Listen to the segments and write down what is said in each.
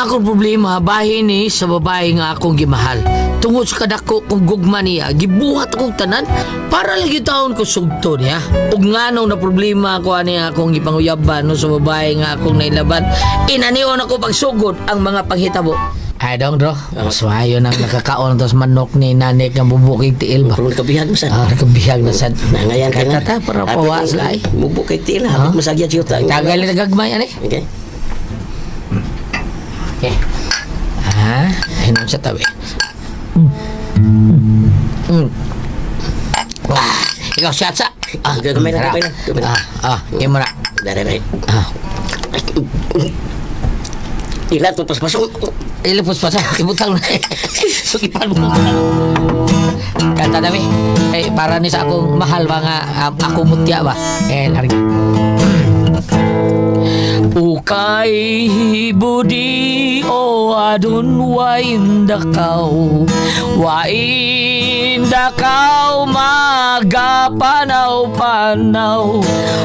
na akong problema bahin ni sa babae nga akong gimahal. Tungod sa kadako kong gugma niya, gibuhat akong tanan para lagi taon ko sugto niya. Ug ngano na problema ko ani akong ipanguyaban no sa babae nga akong nailaban. Inanion ako pagsugod ang mga panghitabo. Ay dong bro, maswayo nang nakakaon tos manok ni nanay nga bubukig tiil ba? Pero kabihag mo sad. Kabihag na sad. Nangayan ka na. Katata para pawas ay. Mubo kay tila, habit masagyan siyo tayo. Tagal na gagmay ani. Okay. Okay. Inom sa tabi. Ikaw siyat sa. Gamay lang. Imo na. Dari. Ilan to pasok. Ilipos pa sa ibutang na. Sukipan mo. Kanta dami. Para ni sa akong mahal ba nga ako mutya ba? Lari. Ukay budi o adun wain dakaw magapanaw-panaw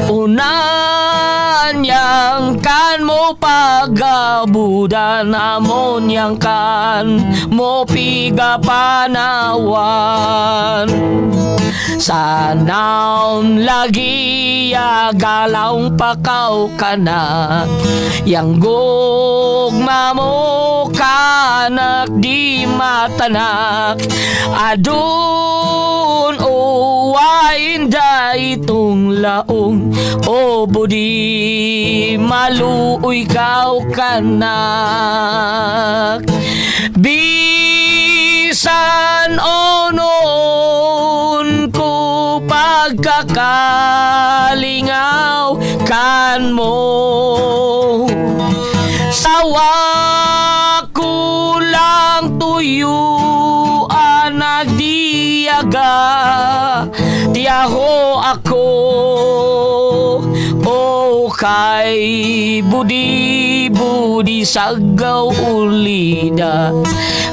unan yang kan mo pagabudan amon yang kan mo pigapanawan sanaon lagi ya galaw pakaw kana yang gugma mo kanak di matanak adun uwain da itong laong o budi maluoy kau kanak bisan onon ko pagkakalingaw kan mo sawa ko lang tuyo nagdiyaga tiyaho ako kay budi sagaw ulida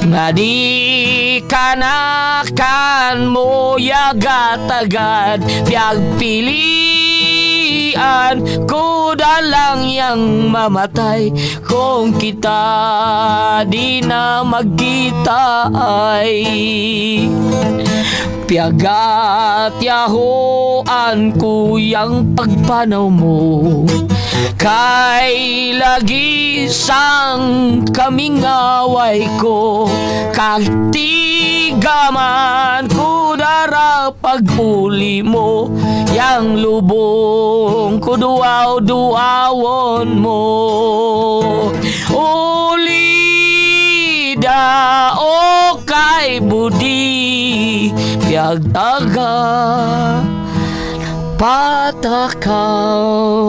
nga di kanakan mo yagatagad biyag pilian kuda lang yang mamatay kung kita di na magkita ay piagat yahoan ko yang pagpanaw mo kay lagi sang kaming away ko kagtigaman ko dara pagpuli mo yang lubong ko duaw-duawon mo ulida o kay budi biag taga patakaw.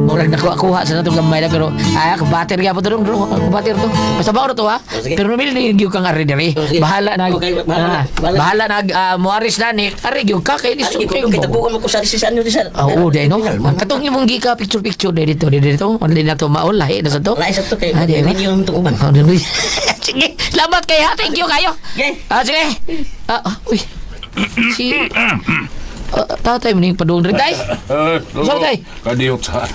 Murag nakuha sa natong gamay na pero kabater gyapon to dong kabater to. Basta ba to ha? Pero namili ni gyud kang ari diri. Bahala na. Bahala na Muaris na ni. Ari gyud ka kay ni Kita bukan mo ko sa decision ni sir. Oo, dai no. Katong imong gika picture dito. Only na to maol lahi na sa to. Lahi sa to kay yung tukuman. Sige, salamat kay ha. Thank you kayo. Sige. Uy. Si tatay mo ning padung rin tay. Sorry tay. Kadiyot sa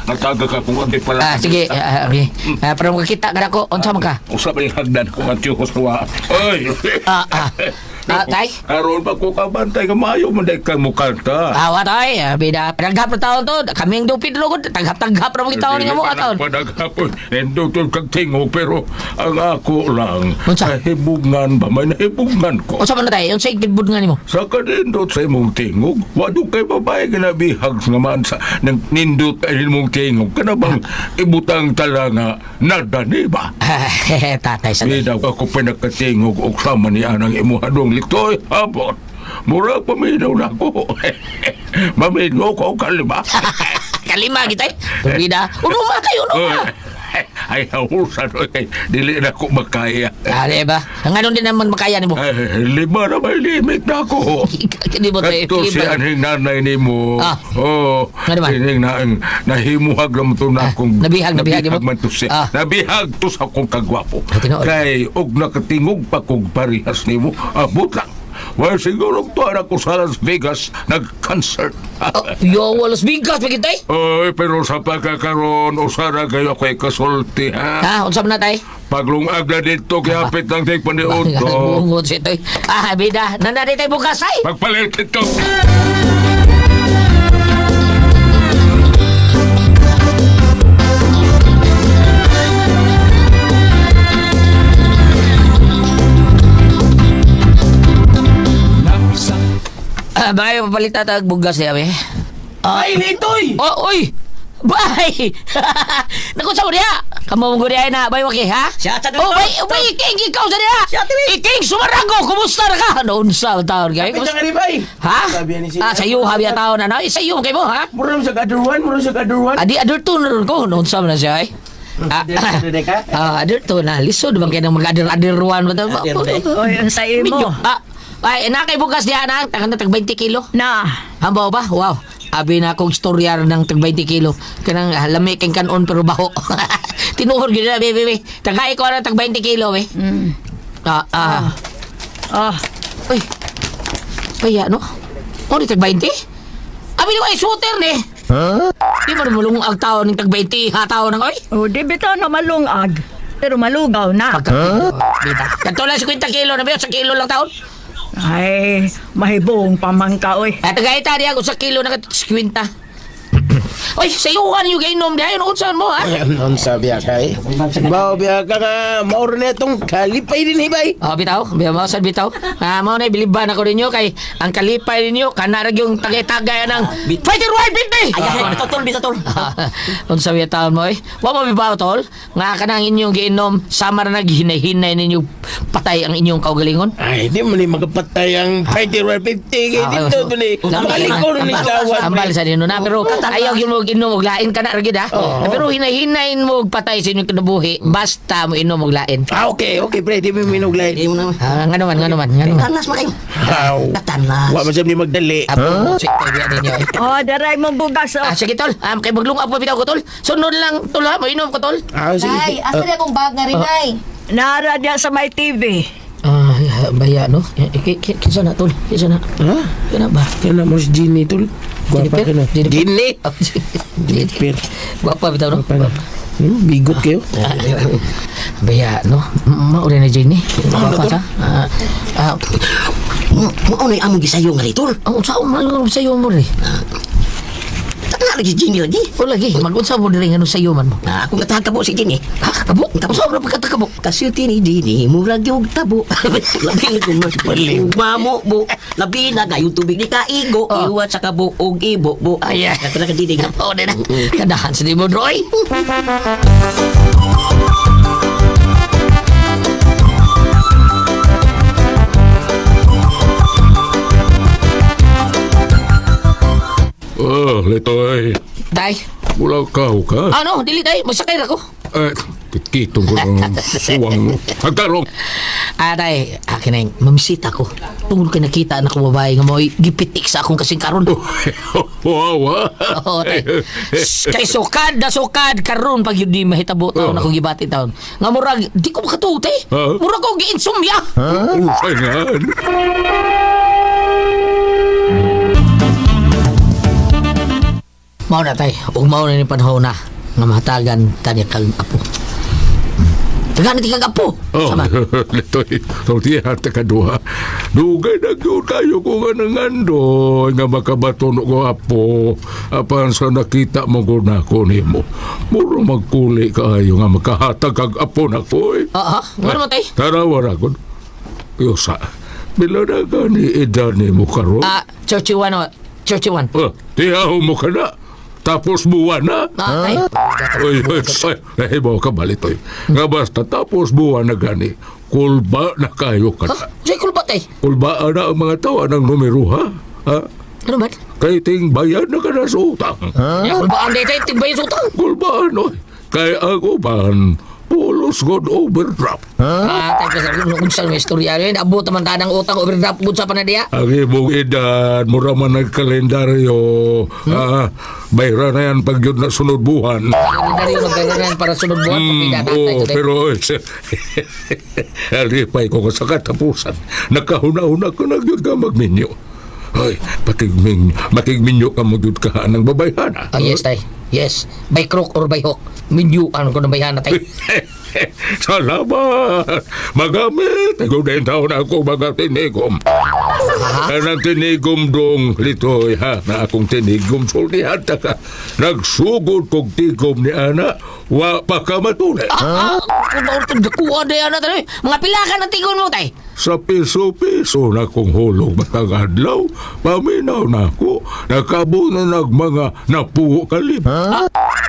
nagtaga ka kung andi pala. Sige, okay. Para makita ka ko, unsa man ka? Usap yung hagdan kung ang tiyos wa. Oy! Tay? Karoon pa ko kabantay ka mayo manday ka mukanta. Awa tay, bida. Pinaghap na taon to. Kaming dupit lugod. Taghap-taghap na mga taon nga mo ataon. Panaghapon. Nendutol kag tingog pero ang ako lang. Unsa? Nahibungan ba? May nahibungan ko. Unsa man na tay? Unsa igdibud nga nimo? Sa kanindot sa imong tingog, wado kay babae kinabihag nga man sa nindot ay imong tingog. Kanabang ibutang tala nga nadani ba? Tatay sa Bida ako pinakatingog o sama ni anang imuhadong litoy. Abot. Mura paminaw na ko. Maminaw ko kalima. Kalima kita. Bida. Uno matay, uno ma. Ay, hausan. Dili na ko makaya. Dali ba? Ngayon din naman makaya ni mo. Lima na may limit na ko. Hindi mo tayo. Kato si aning nanay ni mo. Ano ba? Ining nahimuhag naman ito na akong Nabihag man to siya. Nabihag to sa akong kagwapo. Tinood. Kay og nakatingog pa kong parihas ni mo. Abot lang. Well, siguro tuwa ako sa Las Vegas nag-concert. Yo, walas bigas pagitay. Oy, pero sa pagkakaroon, usara kayo ako'y kasulti, ha? Ha, unsa man na tay? Paglungag na dito, kayapit ng tig paniod to. Bungod si toy. Bida, nanari tay bukas ay. Pagpalit ito. Bagay papalita tag bugas niya, be. Ay, Litoy! Oh, oy! Bay! Naku sa niya! Kamu mong guriay na, bay waki, ha? Siya, sa Oh, bay, iking, ikaw sa niya! Siya, tiwi. Iking, sumarago! Kumusta na ka? Noon sa taon, gay? Kapit na nga ni Ha? Sabi yan ni siya. Sa iyo, habi ang taon na, no? Sa iyo, kayo mo, ha? Mura sa kadurwan, Adi, adult to na rin ko. Noon sa na siya, eh. Adult to na. Lisod, bang kayo nang mag-adir-adir-ruan mo? Oy, ang sa imo. Ay, nakay bugas diya na. Tag 20 kilo. Na. Hambaw ba? Wow. Abi na akong storyar ng tag 20 kilo. Kanang lami kang kanon pero baho. Tinuhod gid na, bebe. Tagay ko na tag 20 kilo, be. Ah. Uy. Kaya, no? Oh, ni tag 20? Abi ni ko ay shooter, ni. Di mo mulong ang tao ng tag 20 hataw ng oy. O, di bitaw na malungag. Pero malugaw na. Kanto lang 50 kilo na ba? Sa kilo lang taon? Ay, mahibong pamangka, oy. At tagayta niya ako sa kilo na 50. Oy, sayuhan yung gainom niya. Yun, unsan mo, ha? Ano sabi kay? Bao biya ka nga, mauro na itong kalipay din hibay. Oh, bitaw. Biyaw bitaw. Mao na, biliban ako ninyo kay ang kalipay ninyo, kanarag yung tagay-tagay ng Fighter Wild 50! Ay, bitotol, bitotol. Unsa biya taon mo, eh? Wa mo bibaw, tol? Nga ka nang inyong giinom, sama na naghinay-hinay ninyo patay ang inyong kaugalingon. Ay, di mo ni magkapatay ang fighter 150 kay dito to ni. Balik ko ni gawas. Ambal sa nino na, pero ayaw yun mo inom og lain ka na ragid, ha? Pero hinay-hinayin mo og patay sa inyong kinabuhi, basta mo inom og lain. Okay, pre, di mo minuglay. Di mo naman. Nga naman. Tanas makayo. Aw. Tanas. Wa man sab ni magdali. Check tayo diyan ninyo, eh. O, daray mo bugas, o. Sige, tol. Kay maglungap po bitaw ko, tol. Sunod lang, tol, ha? Mo inom ko, tol. Ah, sige. Ay, asa na akong bag nga rin, ay. Nara diya sa may TV. Baya, no? Kisa na, tol. Kisa na. Ha? Kaya ba? Kana mo si Ginny tol. Guwapa ka na. Ginny. Jennifer. Guwapa bitaw, no? Bigot kayo. Baya, no? Mauli na Jenny. Guwapa sa? Mo na among gisayo nga Litol. Ang saan mo sa iyo mo rin? Taka lagi Jenny lagi. O lagi, mag-unsa mo rin ano sa iyo man mo? Ako katabo si Jenny. Kabo? Saan mo pagkatakabo? Kasi tini dini murag yung tabo. Labi ko mas baliw. Mamo bo. Labi na gayong tubig ni kaigo. Iwat sa kabo og ibo bo. Ay, ay. Kata ka dinig. Oo, na. Kadahan sa di mo, Roy. Litoy. Tay. Mula ka. Ano? Dili, tay. Magsakay ako. Kitong ko ng uwang mo. Hagtarong. Tay, akin na yung mamisita ko. Tungkol ka nakita na ko babae nga mo, gipitik sa akong kasing karon. Wow. Oo, tay. Kay sukad na sukad karon pag yun di mahitabo taon akong gibati taon. Nga murag, di ko makatuo, tay. Murag ko giinsumya. Usay nga. Mao na, tay. Ug mao na ni panahon na nga mahatagan tanya kang apo. Tagaan ti kang apo. Sama. Litoy. Sautihan ta kaduha. Dugay na yun kayo ko nga nangando nga makabaton ko apo. Apan sa nakita mo ko na ko ni mo. Muro magkuli kayo nga makahatag kag apo na ko eh. Oo, ngano mo, tay? Tarawar ako. Yosa. Bila na ka ni edad ni mo karon. Churchiwan o. Churchiwan. Tiyaw mo ka na. Tapos buwan na. Tay. Oy, bawa ka balitoy. Nga basta tapos buwan na gani. Kulba na kayo ka na. Say kulba, tay. Kulbaan na ang mga tawa ng numero, ha? Ano ba? Kay ting bayad na ka na sa utang. Kulbaan day, tay. Tigbay sa utang. Kulbaan, oy. Kay ako ban, pulo lusgod overdraft. Tayo ka sa kung saan may istorya yun. Abot naman tanang utang overdraft kung sa panadiya. Ang ibong edad, mura man nagkalendaryo. Bayra na yan pag yun na sunod buwan. Dari yung magkakaroon para sunod buwan. Pero alipay ko sa katapusan. Nakahuna-huna ko na yun ka magminyo. Ay, matigminyo ka mo yun ka ng babayhana. Yes, tay. Yes. By crook or by hook. Minyuan ko na bayana, tay. Salamat! Magamit! Ikaw din taon ako mga tinigom. Ang tinigom dong litoy ha, na akong tinigom sultihan ka. Nagsugod kong tigom ni Ana, wa pa ka matulay. Kung naurtod dakuha na yan natin. Mga pilakan na tigon mo, tay. Sa piso-piso na kong hulog matang adlaw, paminaw na ako, nakabo na mga napuho kalim.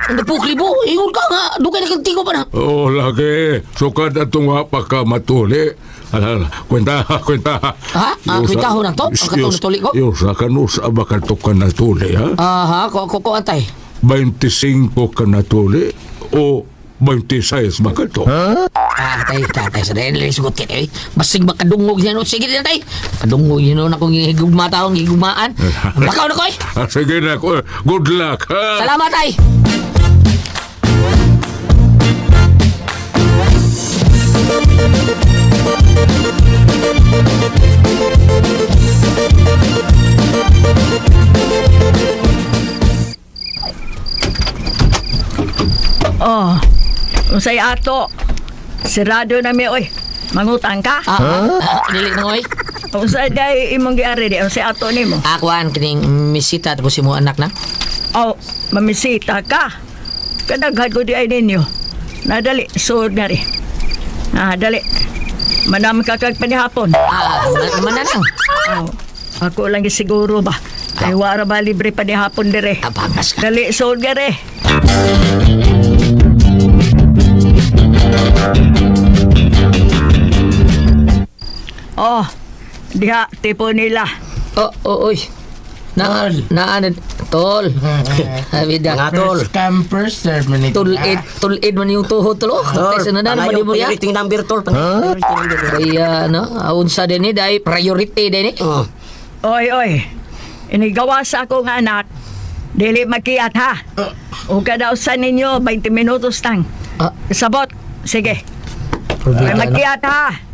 Ang pukli mo. Ingon ka nga. Doon kayo nagtigo pa na. Oo, lagi. Sukad atong wa pa ka matuli. Alala, kwenta. Ha? Kwenta ho na to? Ang katong natuli ko? Yusa ka no sa bakal to ka natuli, ha? Aha, ko antay. 25 ka natuli o 26 bakal to? Tay, sa dahil sugot ka, eh. Basig makadungog yan. Sige din, tay. Kadungog yun na kung higugma taong higumaan. Bakaw na ko, eh. Sige na ko. Good luck, ha? Salamat, tay. Oh, unsay ato. Sirado na mi, oy. Mangutang ka? Dili na, oy. Unsay day imong giari di? Unsay ato nimo? Akuan, kining misita tapos si mo anak na. Oh, mamisita ka. Kadaghan ko di ay ninyo. Nadali, suod nga rin. Dali. Manam ka kag panihapon. Mananang. Oh, ako lang siguro ba? Kay wara ba libre panihapon dire? Abangas ka. Dali, suod nga rin. Oh, diha, tipo nila. Oy. Naan, tol. Sabi da. Mga tol. Campers, sir, manito. Tulid man yung tuhod, tol. Kasi na naman di mo ya. Pangayong number tol. Pangayong number. Kaya, aunsa din ni, dahil priority din ni. Oy. Inigawa sa akong anak. Dili magkiyat ha. O daw sa ninyo, 20 minutos lang. Sabot. Sige. Ay magkiyat ha.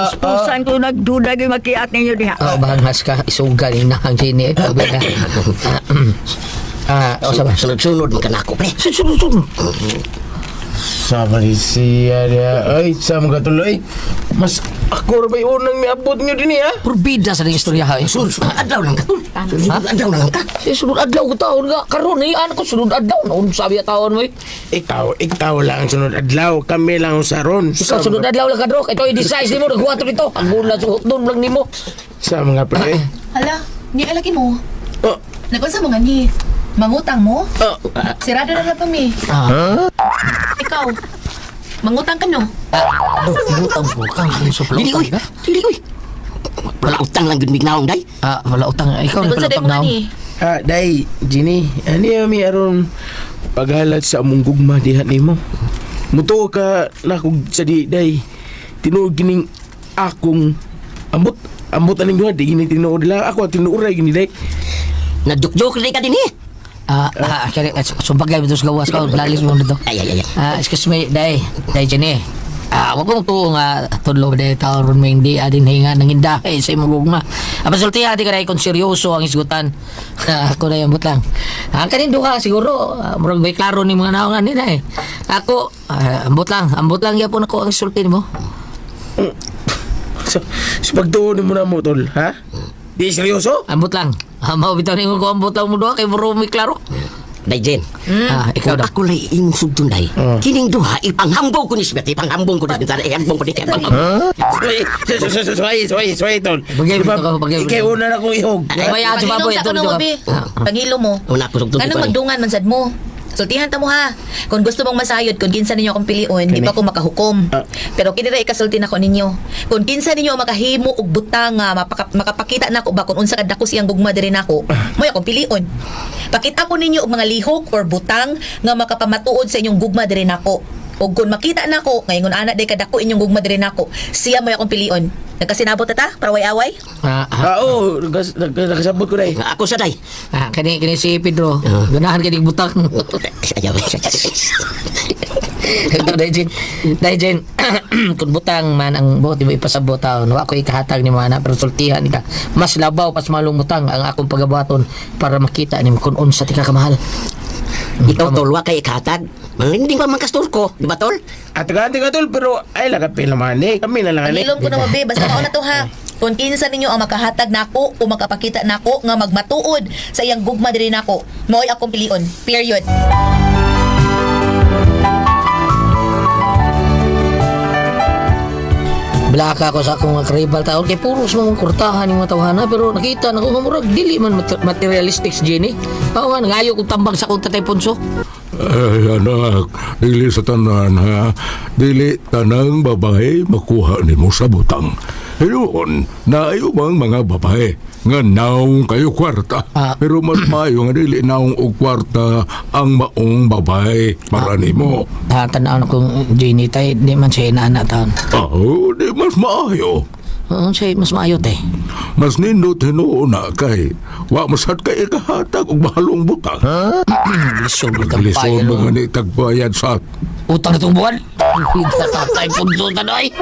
Ispusan ko nagduda yung magkiyat ninyo diha. Bangas ka, isugal yung nahang sini. Sunod-sunod man ka na ako, pre. Sunod. Sama ni siya niya. Ay, sama ka tuloy. Mas ako rin ba yung unang miabot nyo din ha? Purbida sa nang istorya ha. Sunod adlaw lang ka, tol. Sunod adlaw na lang ka. Sunod adlaw ko taon nga. Karoon eh, ano ko sunod adlaw. Naun sabi ya taon mo eh. Ikaw lang ang sunod adlaw. Kami lang ang saron. Ikaw sunod adlaw lang ka, Drok. Ito i-decide mo, nagwato nito. Ang mula suhot doon lang ni mo. Sa mga pre. Hala, ni alaki mo. Oh, Nagpunsa mo nga ni. Mangutang mo? Sirado na pa mi. Ikaw, mangutang ka no? Utang po ka. Dili, uy. Wala utang lang yun, mignaong, day. Wala utang. Ikaw na Nagpunsa pala din mo nga utang na. ni. Day, Ginny. Ano yung may aron paghalat sa among gugma dihan nimo? Muto ka na kog sa di, day. Tinuod gining akong ambot aning duha, di gini tinuod nila. Ako tinuuray gini, day. Nadjuk-juk rin ka din, eh. Kaya sumpagay ito sa gawas ka. Blalis mo dito. Ay. Excuse me, day Jenny. Wag mong tuong tudlo day taon mo hindi adin hinga nang indahay sa imong gugma. Pasulti ati ka dai kung seryoso ang isgutan. Ako na yung butang. Kanin duha siguro murag may klaro ni mga naongan ni day. Ako ambot lang gyapon ako ang isulti nimo. So pagtuon mo na mo, tol, ha? Di seryoso? Ambot lang. Mao bitaw ni ko ambot lang mo duha kay muro may klaro. Day, Jen. Ikaw daw. Ako lay imong sugdon, day. Kining duha, ipanghambong ko ni Sibet. Ipanghambong ko ni Sibet. Ipanghambong ko ni Sibet. Sway, tol. Bagay mo ka, bagay mo. Ikaw una na kong ihog. Ay, maya sa baboy Pangilom sa ito kuno mo, bi. Pangilo mo. Una ko sugdon. Anong magdungan man sad mo? Sultihan ta mo ha. Kung gusto mong masayod, kung kinsa ninyo akong pilion, di pa ko makahukom. Pero kinira ikasulti na ko ninyo. Kung kinsa ninyo makahimo og butang nga makapakita na ko ba kung unsa kadako siyang gugma diri nako, mo akong pilion. Pakita ko ninyo og mga lihok or butang nga makapamatuod sa inyong gugma diri nako. O kung makita na ko, ngayon anak day kadako inyong gugma diri nako, siya mo akong pilion. Nagkasinabot na ta para way-away? Oo, nakasabot ko day. Nga ako sa day. Kani si Pedro. Ganahan kini butang. Ayaw. Ito, Dayjen, kung butang man ang buot, di mo ipasabot taon. Wa ko ikahatag ni mga anak, pero sultihan ka. Mas labaw, pas malong butang ang akong pagabuhaton para makita ni mo kung unsa ti ka kamahal. Ikaw tol, wa kay ikatag. Malinding pa man kastor ko, di ba tol? At ganti ka tol, pero ay lagapil naman eh. Kami na lang Pangilom ko na mabe, basta mao na to ha. Kung kinsa ninyo ang makahatag nako o makapakita nako nga magmatuod sa iyang gugma diri nako, mao'y akong pilion. Period. Blaka ko sa akong mga karibal taon kay puros mong kurtahan yung mga tawhana pero nakita na ko mamurag dili man materialistic si Jenny. Oo nga, ngayo kong tambang sa kong tatay Ponso. Ay, anak, dili sa tanan ha. Dili tanang babae makuha ni mo sa butang. Ayun, naayo bang mga babae nga naong kayo kwarta. Pero mas maayo nga dili naong og kwarta ang maong babae para nimo. Tanaan akong Jenny tay, di man siya inaana taon. Di mas maayo. Oo, siya mas maayot eh. Mas nindot hinuuna kay wa masad kay ikahatag og mahalong butang. Lisod ka Lisod pa mga ni tagbayad sa utang na itong buwan. Tatay Ponso tanoy.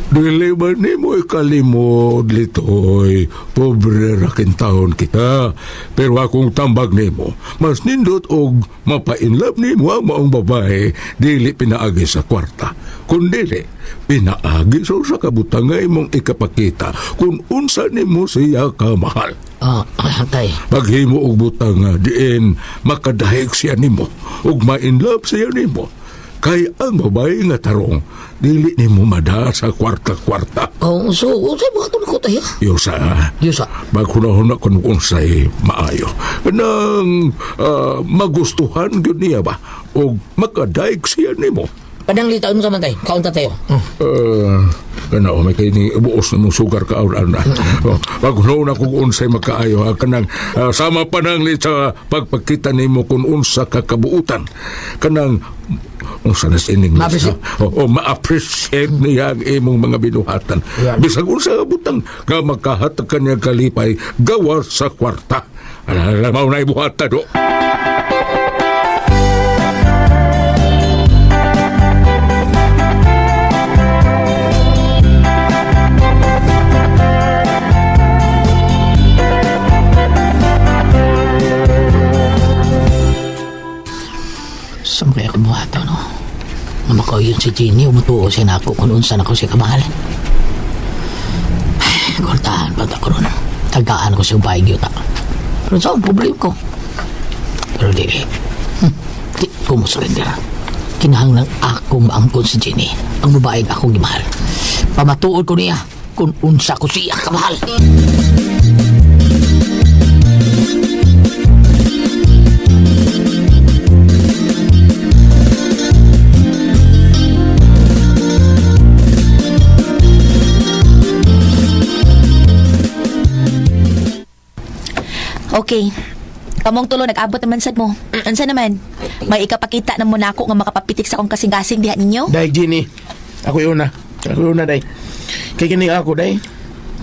Dili ba ni mo ikalimod, Litoy? Pobre rakin taon kita. Pero akong tambag ni mo, mas nindot og mapainlove ni mo ang maong babae, dili pinaagi sa kwarta. Kung dili, pinaagi sa kabutangay mong ikapakita kung unsa ni mo siya kamahal. Tay. Paghimo og butanga, diin makadahig siya ni mo, og ma-inlove siya ni mo. Kay ang babae nga tarong, dili ni mo mada sa kwarta-kwarta. So, unsay mga tulog ko tayo? Yosa, Yusa. maghunahuna kung unsay maayo. Nang magustuhan yun niya ba? O makadaig siya ni mo. Padang litaon sa man tay. Kaunta tayo. Kana may kay ni buos na mong sugar ka na. Maghunahuna kung unsay makaayo. Kanang sama pa nang sa pagpakita ni mo kung unsa kakabuutan. Kanang unsa na sining ma-appreciate niya ang imong mga binuhatan. Bisag unsa butang nga makahatag kanya kalipay gawa sa kwarta. Alamaw na ibuhatan do. Saan kaya kumuhato, no? Namakaw yun si Jenny, umutuo siya na ako kung unsan ako siya kamahal. Ay, kortahan pa ako ron. Tagaan ko siya bahay gyuta. Pero saan problema ko? Pero di ko mo surrender. Kinahanglang akong maangkon si Jenny, ang babaeng akong gimahal. Pamatuod ko niya kung unsa ko siya kamahal. Okay. Kamong tulo nag-abot naman sad mo. Unsa naman? May ikapakita na mo na ako nga makapapitik sa akong kasing-kasing diha ninyo? Day, Jenny. Ako yung una. Ako yung una, day. Kay kining ako, day.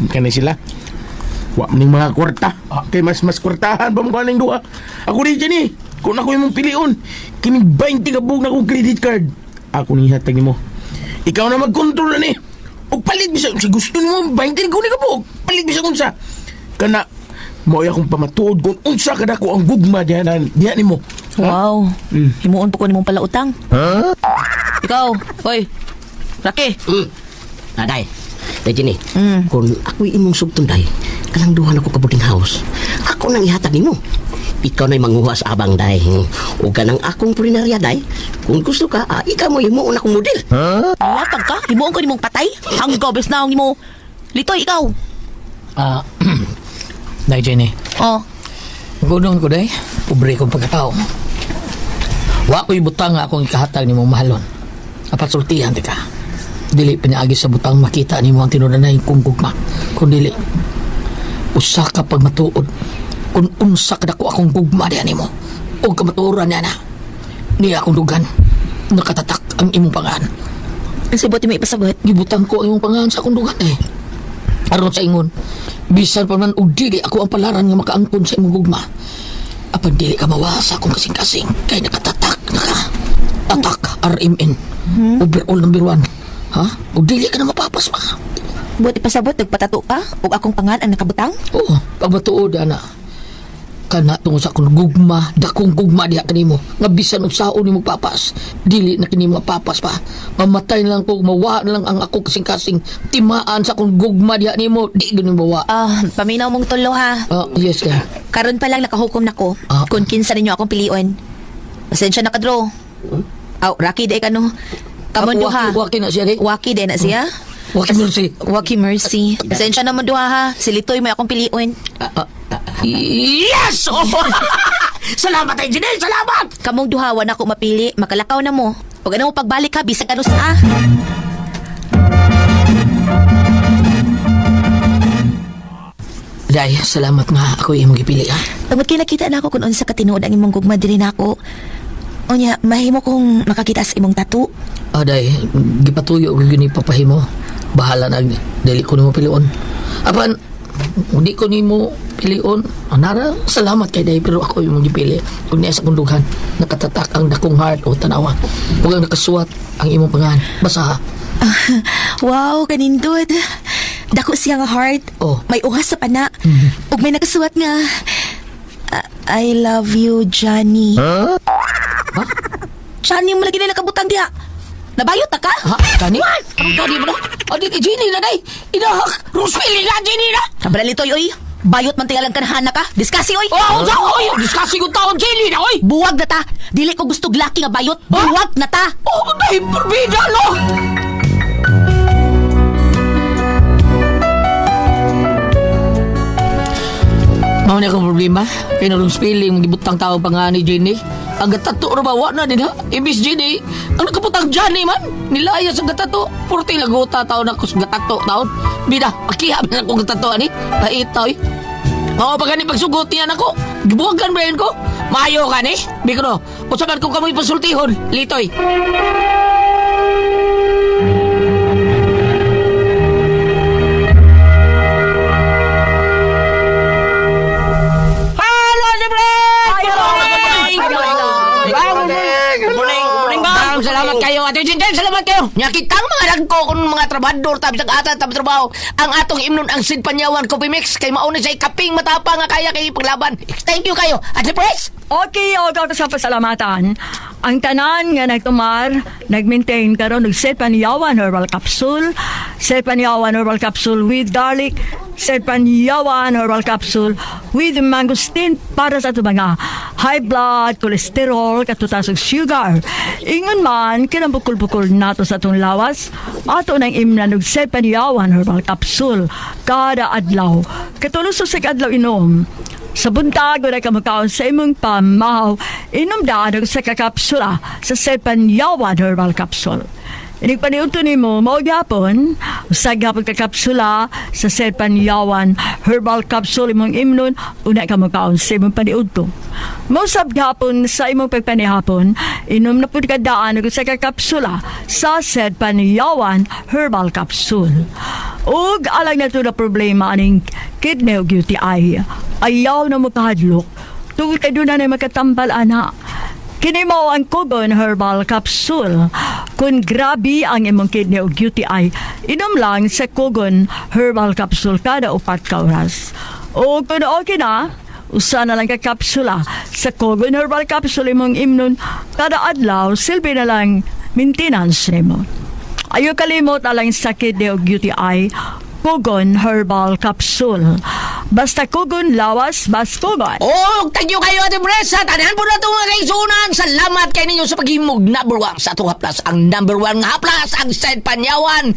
Kani sila. Wa maning mga kwarta. Kay mas kwartahan pa mo kaning duha. Ako day, Jenny. Kung ako yung mong piliun, kining 20 kabog na akong credit card. Ako ni hatag ni mo. Ikaw na mag-control na ni. O palit bisa. Si gusto ni mo, 20 ko ni kabog. Palit bisa kung sa. Kana, mo akong pamatuod kung unsa kada ko ang gugma diyan ni mo. Wow. Himuon po ko nimong pala utang. Ha? Ikaw, hoy. Rocky. Day, Jenny, kung ako'y imong subton, day, kalang duha na ko kabuting house. Ako nang ihatag ni mo. Ikaw na'y manguha sa abang, day. O ganang akong pulinarya, day. Kung gusto ka, ikaw mo himuon akong model. Latag ka? Himuon ko nimong patay? Ang gobes na akong imo. Litoy, ikaw. Dahil Jenny. Oh. Gudong ko day, pobre kong pagkatao. Wa ko'y butang nga akong ikahatag ni mong mahalon. Apat sultihan ti ka. Dili pinaagi sa butang makita ni mo ang tinunanay kong gugma. Kung dili, usa ka pag matuod kung unsa kada ko akong gugma diyan nimo o kamaturan niya na niya akong dugan nakatatak ang imong pangan. Ang sibuti mo ipasabot. Gibutang ko ang imong pangan sa akong dugan aron sa ingon bisan pa man og dili ako ang palaran nga makaangkon sa imong gugma apan dili ka mawasa akong kasing-kasing kay nakatatak atak RMN overall number 1 ha og dili ka na mapapas pa. Buti pasabot, nagpatato ka o akong pangan ang nakabutang? Oo, pagmatuod ana. Kana tungod sa akong gugma, dakong gugma diha kanimo. Nga bisan og saon nimo papas, dili na kini mapapas pa. Mamatay na lang ko, mawa na lang ang ako kasing-kasing timaan sa akong gugma diha nimo, di gani mawa. Paminaw mong tulo ha. Yes ka. Karon pa lang nakahukom nako kung kinsa ninyo akong pilion. Pasensya na ka, Dro. Rocky day ka no. Kamon duha. Waki na siya, Waki day na siya. Waki mercy. Waki mercy. Pasensya naman duha ha. Silitoy mo akong pilion. Yes! Oh! Salamat ay Janelle, salamat! Kamong duhawan ako mapili, makalakaw na mo. Pag ano mo pagbalik ha, bisag ano sa Day, salamat nga ako imong gipili ha. Tungod kinakita na ako kung unsa ka tinuod ang imong gugma diri nako. Onya, mahimo kong makakita sa imong tattoo. Day, gipatuyo ko gini papahimo. Bahala na, dili ko nimo pilion. Apan, hindi ko nimo pilion. Anara, salamat kay Day, pero ako yung gipili. Kung niya sa kundugan, nakatatak ang dakong heart o tanawa. Huwag ang nakasuwat ang imong pangan. Basa ha. Wow, kanindot. Dako siya nga heart. Oh. May uhas sa pana. Ug may nakasuwat nga, I love you, Johnny. Ha? Johnny, mo lagi na nakabutang diha. Nabayot na ka? Ha? Johnny? Anong Johnny mo na? Di Jenny na, Day. Inahak. Rosemary nga, Jenny na. Kabralitoy, oy. Bayot man tingalang kanahana ka. Diskasi, oy. Oh, oy! Discussing ko taon, Jenny na, oy! Buwag na ta. Dili ko gusto glaki nga bayot. Buwag na ta. Oh, Day, perbida, no? Mao na akong problema. Kaya na spelling, gibutang tao pa nga ni Jenny. Ang gatato ra ba? Wa na din ha? Ibis Jenny. Ang nakaputang Johnny man. Nilaya sa gatato. Purti laguta taon ako sa gatato taon. Bida, pakihap na akong gatato ani. Paitaw eh. Mao pa gani pagsugot niyan ako. Gibuwagan ba yun ko? Maayo ka ni? Bikro, usapan ko kamoy pasultihon. Litoy. Salamat kayo, Ate Jinjen, salamat kayo. Nyakitang mga ragko kung mga trabador, tabi sa ata, tabi trabaho. Ang atong imnon ang Sid Panyawan Coffee Mix, kay mauna siya kaping matapa nga kaya kay paglaban. Thank you kayo, Ate Pres. Okay, ako sa pasalamatan. Ang tanan nga nagtumar, nag-maintain karon nag-set Panyawan Herbal Capsule, set Panyawan Herbal Capsule with garlic, set Panyawan Herbal Capsule with mangosteen para sa mga high blood, cholesterol, katutasog sugar. Ingon man, kinabukol-bukol nato sa itong lawas, ato nang imnanog set Panyawan Herbal Capsule kada adlaw. Katulog sa adlaw inom. Sa buntag, wala ka makaon sa imong pamahaw, inom daan sa kakapsula sa Panyawan Herbal Capsule. Inig paniunto ni mo, maugyapon, usag hapon kakapsula sa Panyawan Herbal Capsule imong imnon, una ka makaon sa imong paniunto. Mausab hapon sa imong pagpanihapon, inom na po ka daan sa kakapsula sa Panyawan Herbal Capsule. Ug alang na ito na problema aning kidney o UTI. Ayaw na makahadlok. Tungkol kayo na makatambal, ana. Kini mo ang Kogon Herbal Capsule. Kung grabe ang imong kidney o UTI, inom lang sa Kogon Herbal Capsule kada 4 ka oras. O kung okay na, usa na lang ka kapsula sa Kogon Herbal Capsule imong imnon kada adlaw, silbi na lang maintenance nimo. Ayaw kalimot alang sa kidney o UTI, Kogon Herbal Capsule. Basta Kogon lawas, bas Kogon. Oh, thank you kayo, Ate Pres. Tanahan po na itong mga kaisunan. Salamat kayo ninyo sa paghimog number 1 sa itong haplas. Ang number 1 nga haplas, ang Sid Panyawan.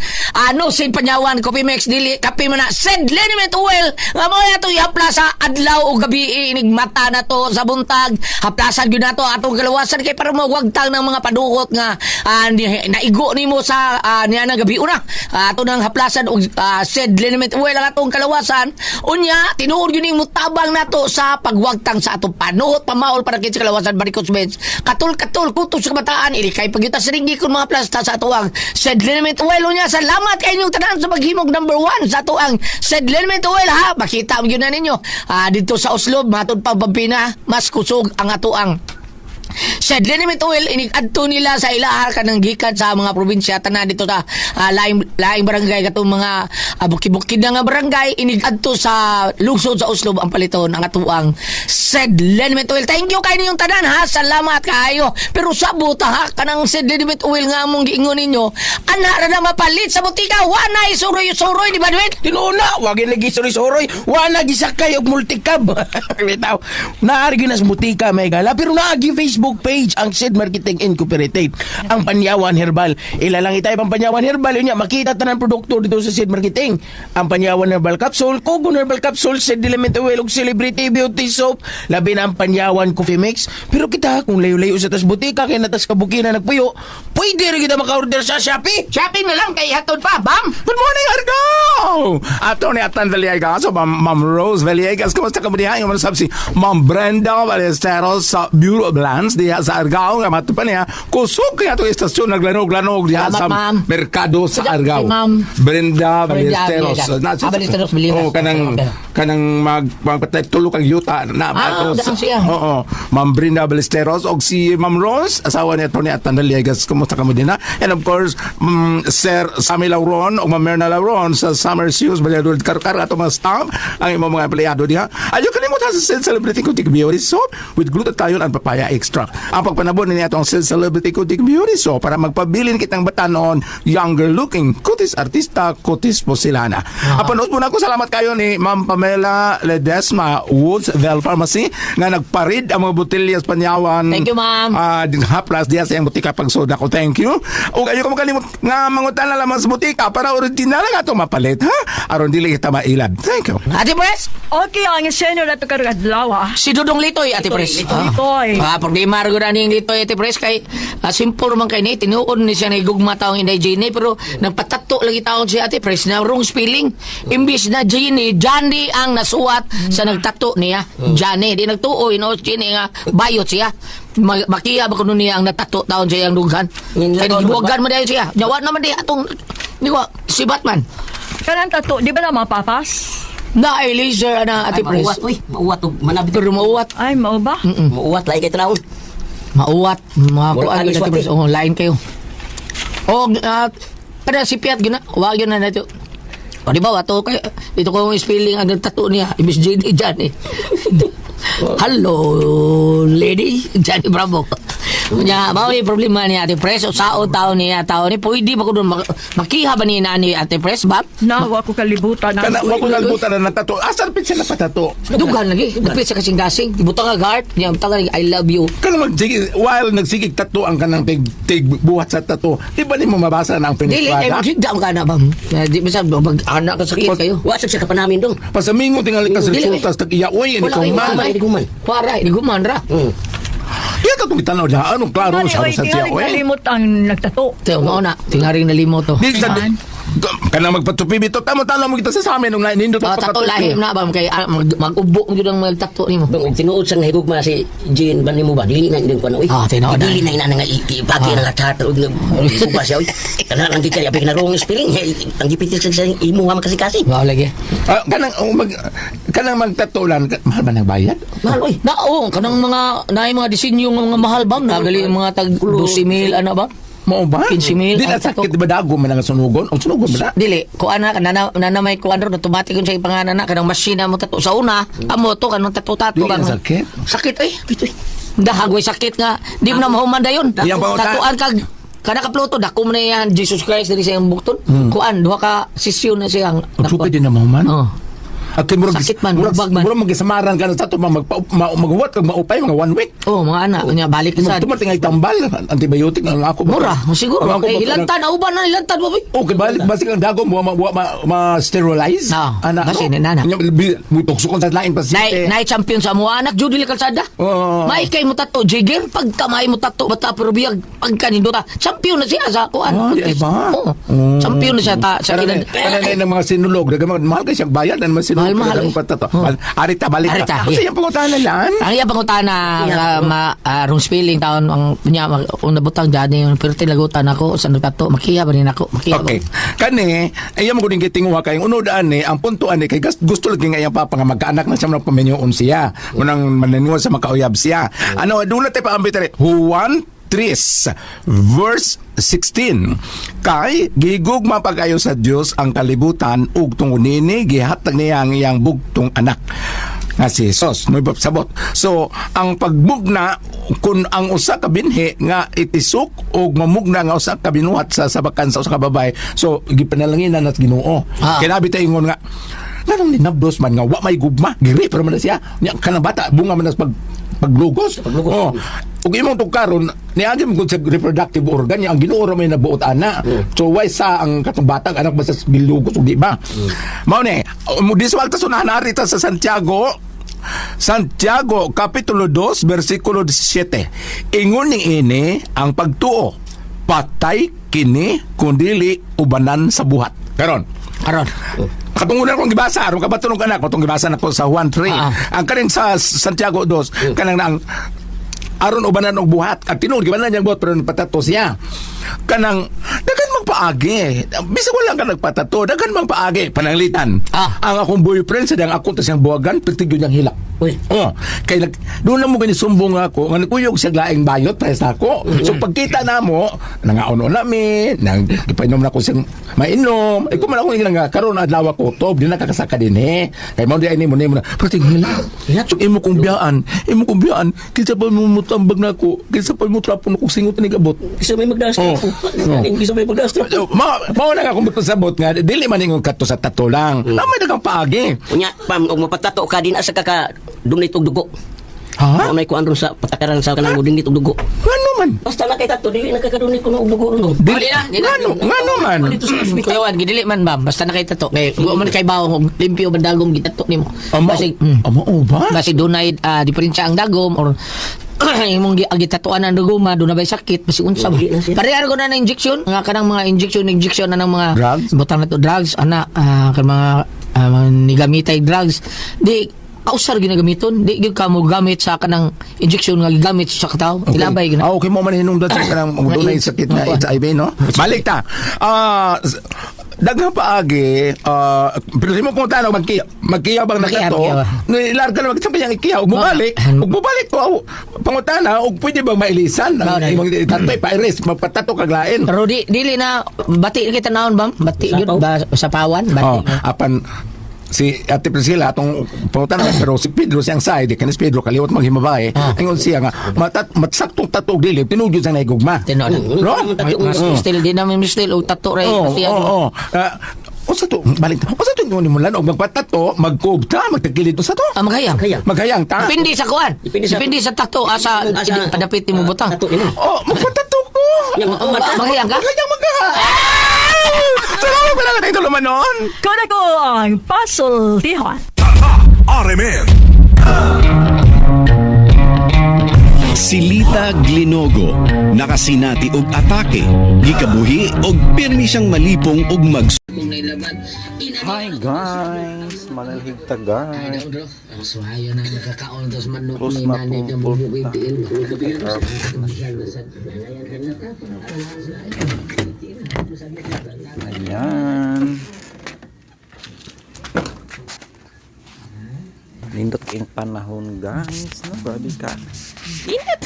Sid Panyawan, Coffee Mix, dili, kape mo na, Sid Liniment Oil. Nga mo na itong haplas sa adlaw o gabi, inigmata na to sa buntag. Haplasan yun na to, atong kalawasan kay para mawagtang ng mga padukot nga naigo ni mo sa niya na gabi una. Ato ng haplasan o Sid Liniment Oil ang atong kalawasan. Unya, Una, tinuod yun yung mutabang nato sa pagwagtang sa atong panuhot, pamaol para sa kalawasan barikos beds. Katul, kutos sa kabataan, ilikay pagyuta sa ringgit kung mga plasta sa atuang Said Liniment Oil. Unya, salamat kayo yung tanan sa paghimog number 1 sa atuang Said Liniment Oil, ha? Makita mo yun na ninyo. Dito sa Oslo, matod pa Pampina, mas kusog ang atuang Said Liniment Oil, inig-adto nila sa ilaha kanang gikan sa mga probinsya tanan dito sa laing barangay katong mga bukid-bukid na nga barangay, inig-adto sa lungsod sa Oslo ang paliton ang atuang Said Liniment Oil. Thank you kay ninyong tanan, ha, salamat kaayo. Pero sa buta, ha, kanang Said Liniment Oil nga among giingon ninyo, ana ra na mapalit sa butika, wanay suroy-suroy, di ba Dwayne? Tinuna, wag lagi soroy-soroy, wala gisakay og multicab. Bitaw, naargi na sa butika may gala, pero naagi Facebook page ang Sid Marketing Incorporated, ang Panyawan Herbal. Ilalang itay pang Panyawan Herbal, yun niya, makita tanan produkto dito sa Sid Marketing. Ang Panyawan Herbal Capsule, Kogon Herbal Capsule, Sid Element Oil, ug Celebrity Beauty Soap, labi na ang Panyawan Coffee Mix. Pero kita, kung layo-layo sa tas butika, kaya natas kabukina nagpuyo, pwede rin kita maka-order sa Shopee. Shopee na lang kay hatod pa, bam! Good morning, Argo! Ato ni Atan Villegas, so Ma'am Rose Villegas, kamusta ka mo diha? Yung manasab si Ma'am Brenda Ballesteros sa Bureau of Lands diha sa Argao, nga matupan niya, kusog kaya ito istasyon, naglanog-lanog diha Salamat, sa ma'am. Merkado sa Sige, Argao. ma'am. Brenda Ballesteros. Villegas. Ballesteros Villegas. Oh, kanang magpatay tulog ang yuta na daan siya. Oo. Ma'am Brenda Ballesteros og si Ma'am Rose, asawa ni Tony Atan Villegas, kumusta ka mo din ha? And of course, Sir Sammy Lauron o Ma'am Merna Lauron sa Summer Shoes Balyadol Karkar ato mga staff ang imong mga empleyado diha. Ayaw kalimutan sa Sid Celebrity Kutik Beauty Soap with glutathione and papaya extract. Ang pagpanabon ni atong Sid Celebrity Kutik Beauty Soap para magpabilin kitang batanon younger looking kutis artista kutis posilana. Apanos po na ko salamat kayo ni Ma'am Pamela Ledesma Woodsville Pharmacy nga nagparid ang mga botelyas Panyawan. Thank you, ma'am. Haplas diya sa iyang butika pagsoda ko. Thank you. O kayo ko makalimot nga mangutan na lamang sa butika para original nga ito mapalit, ha? Aron dili kita mailad. Thank you. Ate Pres, Okay, ang senyo na ito kargadlaw, ha? si Dudong Litoy, Ate Pres. Litoy. Problema rin na niyang Litoy, Ate Pres, kay simple man kay ni, tinuon ni siya na igugma taong Inday Jenny, pero nagpatato lagi taon si Ate Pres na wrong spelling. Imbis na Jenny, Johnny ang nasuwat sa nagtato niya. Johnny, di nagtuoy, no? Jenny nga, bayot siya. Makiya ba kuno niya ang natato taon siya ang dughan. Kaya nagbuwagan mo dahil siya. Nyawa naman di atong, di ko, si Batman. Kanang tato, di ba na mapapas? Na ay laser na Ate Pres. Mauwat, uy. Mauwat. Manabit. Pero mauwat. Ay, mao ba? Mauwat, lahi kay tanawon. Mauwat. Mga kuan Wala Ate iswat, Pres. Oh, lain kayo. Oh, kada si Piat gina. Wag yun na nato. O di ba wato kay dito ko yung spelling ang tattoo niya. Ibis JD Johnny. Hello, lady. Johnny Bravo. Nya, mao ni problema ni Ate Pres. O saod taon niya. Taon ni pwede ba ko doon makiha ba ni nani Ate Pres ba? Nawa ko kalibutan. Kana wa ko nalbutan na natato. Asar pit siya napatato. Dugan lagi. Dapit sa kasing-gasing. Ibutang nga heart. Niya, ibutang nga I love you. Kana magsige while nagsigig tato ang kanang tig buhat sa tato. Di ba nimo mabasa na ang Dili, finished eh, product? magsigdam ka na ba? Di ba sabi, mag-anak ka sakit kayo. Wasag siya ka pa namin dong. Pasamingo tingali ka sa Dili, resultas tag iya oy ini Wala ko kayo man. Hindi guman. Para, hindi guman ra. Iya ka tumitanaw da anong klaro sa Oy, sa siya tingali oy. kalimot ang nagtato. Teo, mo na. Tingaring nalimo to. Di sa Man. kana magpatupi bito tamo-tamo mo kita sa amin nung nindot Tato lahim na ba? Kay mag-ubo mo yun ang magtato ni mo. Dong, tinuod sa nahigugma si Jean ba nimo ba? Dili na hindi ko na, uy. Tinuod na. Dili na ina nga ipagi na charter og nagbuba siya, uy. Kana lang gikay apik na wrong spelling. Ang gipitil sa imo nga makasi-kasi. Wow, lagi. Kanang magtatulan mahal ba nagbayad? Mahal, uy. Oo, kanang mga, naay mga disenyo ng mga mahal bang? Nagali mga tag 12,000, ano ba? Mao ba? 15,000 Di na ang sakit tato. ba dago man ang sunugon? O sunugon ba na? Dili, kuan na, nanamay kuan ron, automatic yun sa ipanganan na, kanang masina mo tato. Sa una, amo to, kanang tato-tato. Dili na kanang- sakit? Sakit, eh. Dahagway sakit nga. Di mo na mahumanda yun. Iyang panguta- Tatuan kag, kana ka Pluto, dako mo na yan, Jesus Christ, dili siyang bukton. Kuan, duha ka sisyon na siyang. Magsupid din na man. Oh. At kay murag Sakit man, bugbag man. murag magisamaran ka na sa to maghuwat kag maupay mga 1 week. Oh, mga anak, nya balik sa. Tumating ay tambal antibiotic ang ako. Mura, siguro. Ang ako Okay, ba- ilantan, auban na ilantan mo. Okay, balik basi ang dago ma sterilize. Kasi nana. Mo tukso kon sa lain pasyente. Nay champion sa mga anak, Judy Calzada. Oo. May kay mo tato, Jigger, pagkamay mo tato, bata pero biyag, pagkanindo ta. Champion na siya sa kuan. Di ba? Oo. Champion na siya sa Kana kinan. na ng mga sinulog, mahal ka siyang bayad ang mga sinulog. Mahal-mahal, Ang eh. patato. Arita, balik Arita, ka. Kasi yeah. yung pangutan na lang. Ang iya pangutana rong spelling taon ang nya una butang jani yung pero tilagutan ako sa nagtato makiya ba rin ako makiya Okay. Kani, ayaw mo kuning gitinguha kay unodaan ni ang puntuan ni kay gusto lagi nga iyang papa nga magkaanak na siya ng pamenyoon siya. Unang mananiwan sa makauyab siya. Ano, dula tayo pa ambitare. Juan 3 verse 16 kay gigugma pag-ayo sa Dios ang kalibutan ug tungod nini gihatag niya ang iyang bugtong anak nga si Jesus no sabot. So ang pagbugna kun ang usa ka binhi nga itisok ug mamugna nga usa ka binuhat sa sabakan sa usa ka babae, so gipanalanginan at Ginoo. Kinabi ta ingon nga nanong ninabdos man nga wa may gugma giri pero man na siya nya kanang bata bunga man sa paglugos. Oh. Ug imong tukaron niagi mo sa reproductive organ niya ang Ginoo ra may nabuot ana. So why sa ang katong batang anak basta bilugos ug di ba? Mao ni mo diswal ta sunahan arita sa Santiago kapitulo 2 bersikulo 17. Ingon ning ini ang pagtuo patay kini kundili ubanan sa buhat. Karon katungunan kong gibasa aron kabatunog anak katong gibasa nako sa Juan 3 ang kaning sa Santiago 2 kanang nang aron ubanan og buhat at tinuod gibanan niyang buhat pero nagpatato siya kanang dagan magpaagi bisag wala ka nagpatato dagan magpaagi pananglitan ang akong boyfriend sa dang ako ta siyang buwagan pertigyo niyang hilak. Kay doon na mo gani sumbong ako nga nagkuyog siya laing bayot para sa ako. So pagkita na mo nangaon nami nang gipainom na ko siyang mainom ay kuman ako nga karon adlaw ko tob di nakakasaka dinhi kay mo di ani mo na pertig hilak. So imo kong biyaan kinsa pa mo mutambag na ako kinsa pa mo trapon ko singot ni gabot Isa may magdastra ko. Isa may magdastra ko. mao na akong pasabot nga dili man ingon kadto sa tato lang namay dagang paagi. Unya, pam, og mapatato ka din asa ka dunit og dugo. Ha? May kuan ron sa patakaran sa kanang dunit og dugo. Ngano man? Basta na kay tato dili nakakadunit ko og dugo ron. Dili ngano man? Kuyawan gidili man ba basta nakita to kay wa man kay bawong limpyo ba dagom gitato nimo basig Amo ba? basig dunay diferensya ang dagom or imong gitatuan ang duguma do na bay sakit basi unsa ba pareha ko na injection nga kanang mga injection na ng mga Drugs? butang na to drugs ana kan mga nigamitay drugs di ausar ginagamiton di gyud ka mo gamit sa kanang injection nga gigamit sa katao ilabay gina Okay mo man hinungdan sa kanang dunay sakit na HIV no. Balik ta. Daghang paagi pero mo kung tanong magkiyabang na kato nilarga na magsabi yang ikiyaw mubalik ko pangutana og pwede bang mailisan ang imong tatoy pairis magpatato kag lain pero dili na bati kita naon bam bati gyud ba sa pawan bati apan si Ate Priscilla atong pangutan pero si Pedro siyang side kanis Pedro kaliwat maghimabay ingon siya nga matsaktong tato og dili tinugid sa naigugma tinuod still di namin still og tato ray kasi Usa to balik ta. Usa to ingon mo lan og magpatato, magkubta, magtagilid sa to. Maghayang ta. Depende sa kuan. Depende sa tato asa padapit mo butang. Magpatato ko. Maghayang ka? Salamat pala ka tayo lumanon. Kuna ko ang pasultihan. RMN Silita Glinogo nakasinati og atake gikabuhi og pirmi siyang malipong og Hi guys, manalhig ta guys. Suhayo na nakakaon dos manok Plus ni na nanay ka pumpol mo ta. Ayan. Nindot king panahon guys, no? Grabe ka. Init.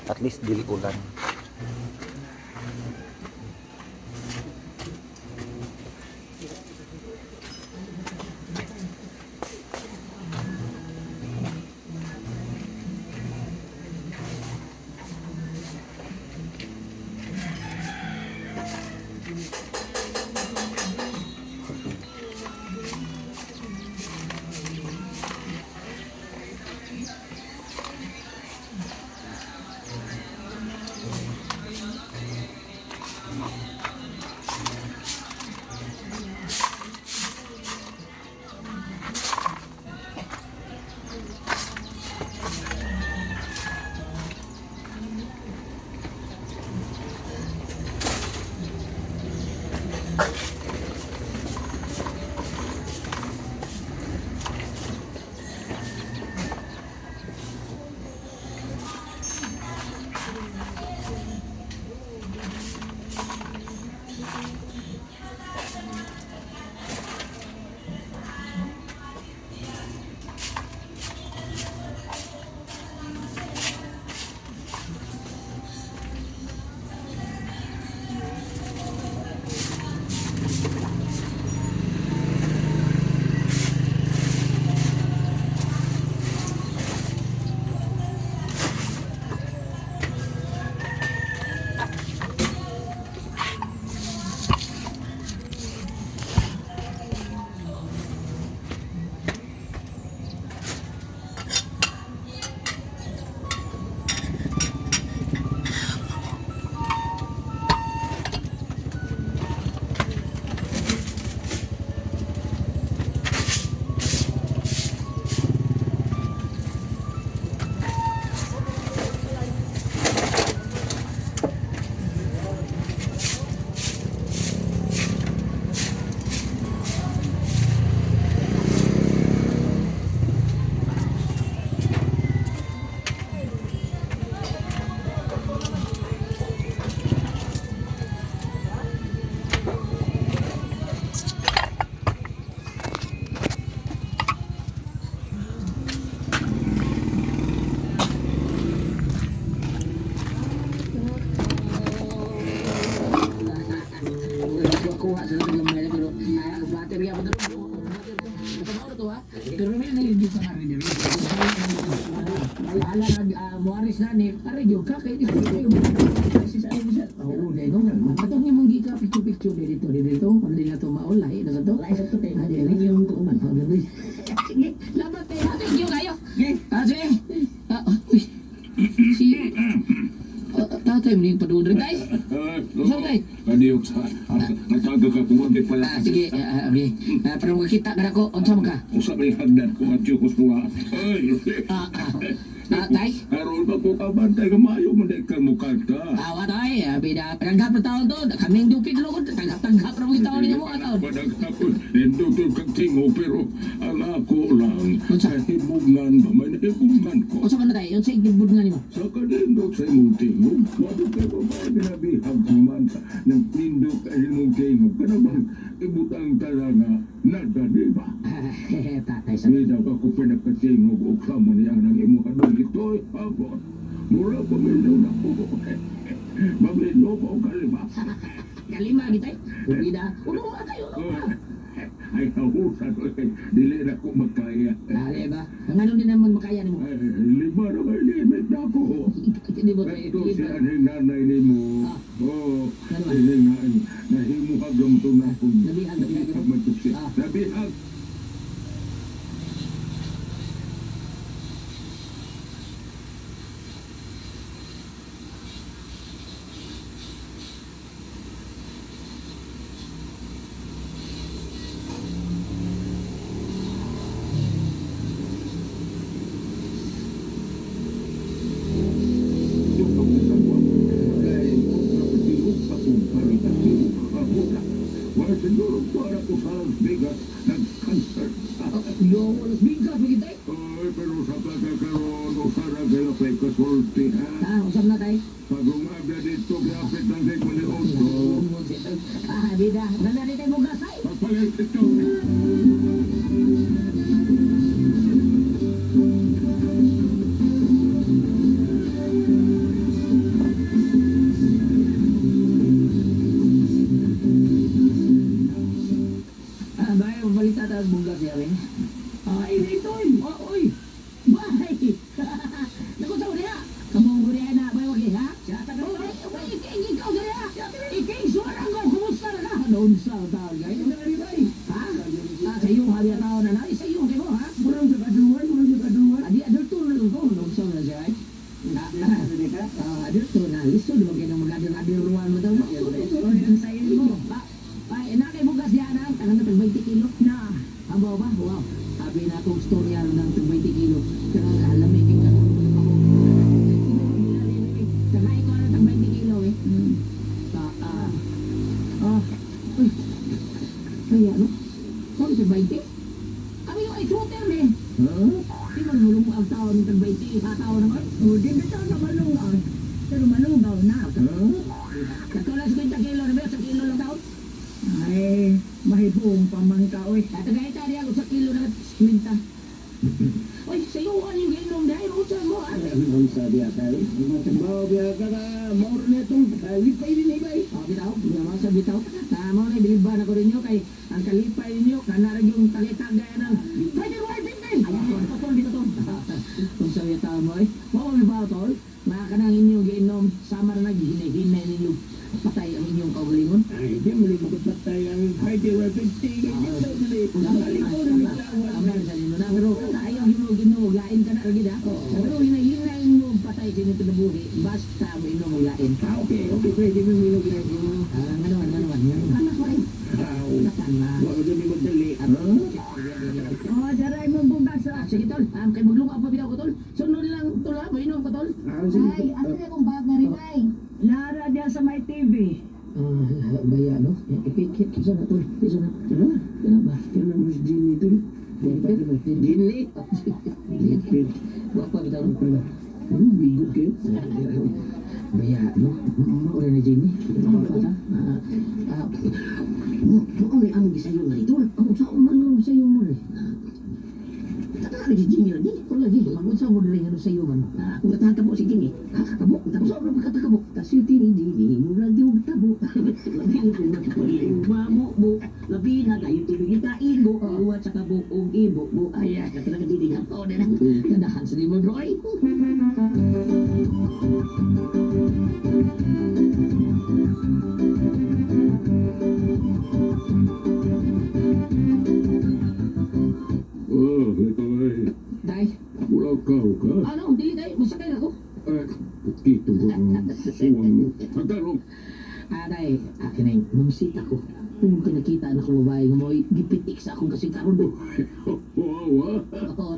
At least dili ulan. makuha sa lang gamay na pero battery ako dito. Kapag to ha. Pero may nalilid sa kanya niya. Ala Muaris na ni pare yo ka kay dito. Si sa isa. Oh, dai no. Atong imong gika picture dito pandi na to maulay na to. Lai sa to kay adi yung tuman. Sige, labat tayo. Thank you kayo. Sige. Si tatay mo yung padudre tay. Saan tay? Adiyo sa nagtaga ka kung di pala. Sige, okay. Pero makita ka na ko, unsa mo ka? Usap rin hagdan ko at yung kuskuha. Tay? Karol ba ko kabantay ka mayo mo dahil ka mukha ka. Awa tay, bida, tanggap na taon to. Kaming dupit lo ko, tanggap na mga taon niya mo taon. Padag ako, nindutol kang tingo, pero ang ako lang, Unsa? sa hibungan ba, may nahibungan ko. Unsa man na tay, unsa igibud nga nimo? Sa kanindot sa imong tingog, mabot ka ba ba ginabihag naman sa ng pindot sa imong tingog, ka naman ibutang talaga nada, di ba? Tatay sa Hindi daw ako pinagkatingog o sama niya ng imong anong ito'y abot. Mura pamilyo na po. Mamilyo po ang kalima. kalima gitay. Bida, uno ka tayo, uno ka. Ay, nahusan ko. Dili na ko magkaya. Dali ba? Ngano din naman makaya nimo? Ay, lima na may limit na ako. Hindi mo tayo Ito si anhing nanay ni mo. Oo. Nahimuhag lang ito na akong Nabihag. magtusi. Ah. Nabihag. Wala siguro para ko sa Las Vegas nag-cancer. Yo, alas bingkas magitay. Ay, pero sa pagkakaroon o sa ragala pa'y kasulti, ha? Usap na tay. Pag-umabla dito, gapit ng kay Manioto. Bida, nandari tayo mo gasay. Papalit ito. Bahay, mabalita tayo bugas niya rin. Ay, dito, oy. Bahay. Naku, sa uli ha. Kamong uli na, bahay, wagi ha? Ikaw uli ha. Ikay, sumarang ko, kumusta na na? Noon sa tao, guys. Ha? Sa iyo, habi na tao na na. Sa iyo, kayo, ha? Murang sa kaduwan. Adi, adulto na lang ko. Noon sa na siya, adulto na. Listo, di ba kayo nang mag-adil ruwan mo daw? Ang sayo mo. Ay, nakay bugas niya na. Tangan na 20 kilo. Na. Abo ba? Wow. Sabi na itong storya ng 20 kilo. Kaya alamig yung ako. Kaya ikaw na 20 kilo eh. Uy. Ay, ano? Kung sa 20? Kami yung ay shooter eh. Di ba nulong mo ang tao ng 20? Tao naman? Di ba tao na malungaw? Pero malungaw na. Katulad sa 20 kilo na ba? Sa kilo lang taon? Ay, mahibong pamangka, oy. Tagay tari ako sa kilo na minta. Oy, sayo ano yung gainom dahil usan mo, ha? Ang sabi atay, matambaw biya ka na, mauro na itong kalipay din ibay. Bitaw, naman sa bitaw. Mo na biliban ako rin nyo kay ang kalipay ninyo, kanarag yung talitagay ng Roger White din. Ayan, patol dito to. Kung sabi tao mo, mo ba tol? Makakanang inyong gainom, sama na naghihinay ninyo. Patay ang inyong kaugalingon. Ay, di mo rin makapatay ang hydra 50. Amen sa inyo na. Pero ayaw hinog, lain ka na rin ha. Pero hinay mo patay sa inyo pinabuhi. Basta mo inom lain. Okay, pwede mo hinog na yun. Nganawan. Anak ko rin. Nakan na. Wala din mo dali. Daray mo bugas ha. Sige tol, kay maglunga pa bitaw ko tol. Sunod lang tol ha, mainom ka tol. Ay, ano na kung bag na rin ay? Lara diya sa may TV. Baya no? Ikikit isa na tol. Isa na. Kaya ba? Kaya na mas Jimmy ito. Dini. Wapa bitaw ko pala. Bigo kayo. Baya no? Maula na Jenny. Ano ang gisayo na ito? Ang sa umalo sayo mo rin. Tataka si Jenny rin. Wala di. Mag-unsa mo rin ano sayo man. Kung natatabo si Jenny. Kakabo. Tapos ako na pagkatakabo. Tapos yung tini Jenny. Mula di mo tabo. Lagi ko na kapalima mo. gabi na kayo tulungin ka ibo, uwat sa kabuong ibo, buaya ka talaga didigan ko na lang. Ganahan sa limon, Roy. Oh, ito ay. Day, Mula ka. ano, dili day, masakay ako. Ay, kito ko ang suwang mo. Pagtarong. Day, akin na yung mumisita ko. Kung kinakita na ko babae nga mo, gipitik sa akong kasing karon do. Wow, Oo.